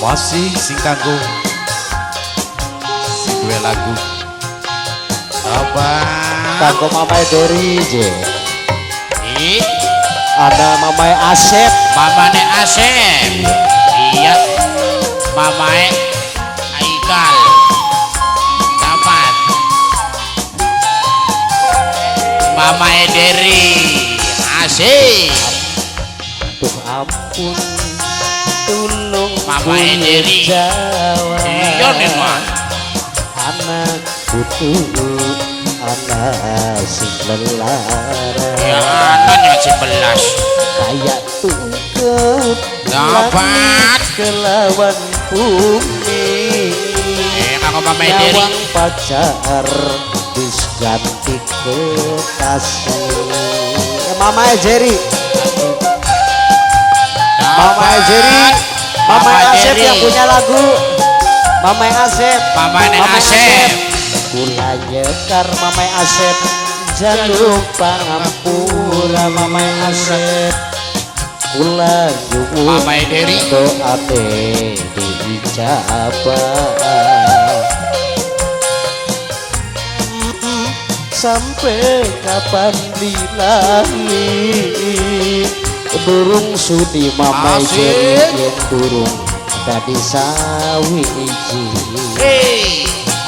Masih sing kanggo sing duwe lagu apa kanggo Mamai Dery je. ih Ada Mamai Asep. mamane Asep iya mamae Aikal dapat mamae Dery Asep Tuh ampun tulung Mamai Dery Jawa. iya nih mas Anak butuh anak si lelara. ya anaknya 11 Kayak tungkep dapat kelawan bumi. kanggo mamae Dery Nyawang pacar bis ganti kekasih. Mamai Dery. Mamai Dery. Mamai Asep yang punya lagu. Mamai Asep. mamane Asep Kula nyekar Mamai Asep. Jangan lupa ngampura Mamai Asep. Kula nyuwun Mamai Dery doa teh diijabah. Sampai kapan dilahi burung sudi Mamai Dery yang burung ada di sawi iji.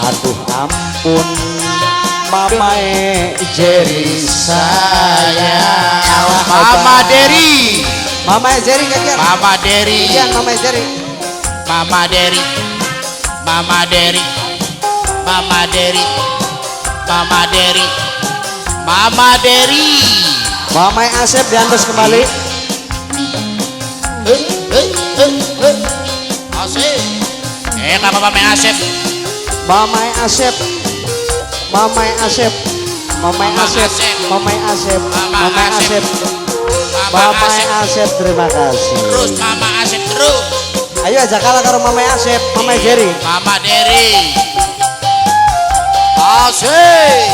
Aduh ampun Mamai Dery sayang. Mama Dery Mamai Dery kakek. Mama Dery Iya Mamai Dery. Mama Dery Mama Dery Mama Dery Mama Dery Mama Dery Mamai Asep diantus kembali. Asep kanggo mamae Asep Mamai Asep. Mamai Asep. Mamai Asep. Mamai Asep. Mamai Asep. Mamai Asep terima kasih. terus Mama Asep terus Ayo aja kalah karo Mamai Asep. Mamai Dery. Mama Dery Asep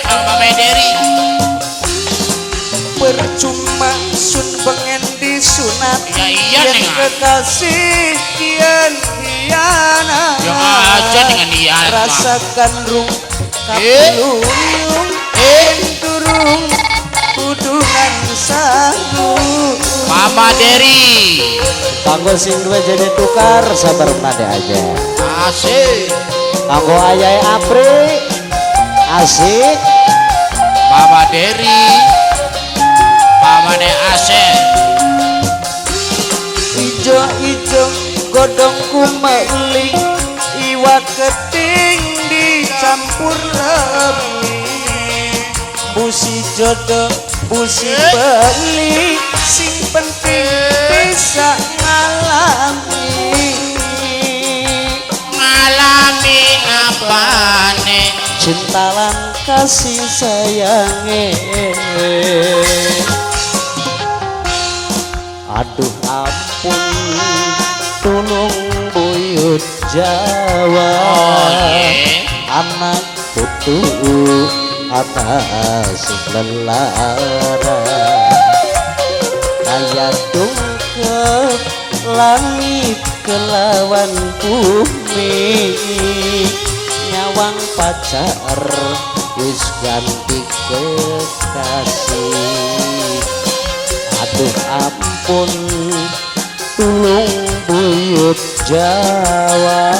kanggo mamae Dery Percuma sun pengen disunat. ya iya Yang nih kekasih kian hianat. yang aja dengan dia Rasakan rung kapulung turung kudungan sanggup. Mama Dery Kanggo sing dua jadi tukar sabar nade aja. Asik Kanggo ayai Apri asik. Mama Dery mamane Asep Ijo-ijo godong kumeli iwak keting dicampur lemi. Busi jodoh busi beli sing penting bisa ngalami. ngalami apane Cinta lan kasih sayange. Aduh ampun tulung buyut Jawa. Anak putu atas lelara. Kayak tungkep langit kelawan bumi. Nyawang pacar wis ganti kekasih. Aduh ampun tulung buyut Jawa.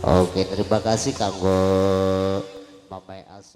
Oke terima kasih kanggo Mamai Asep.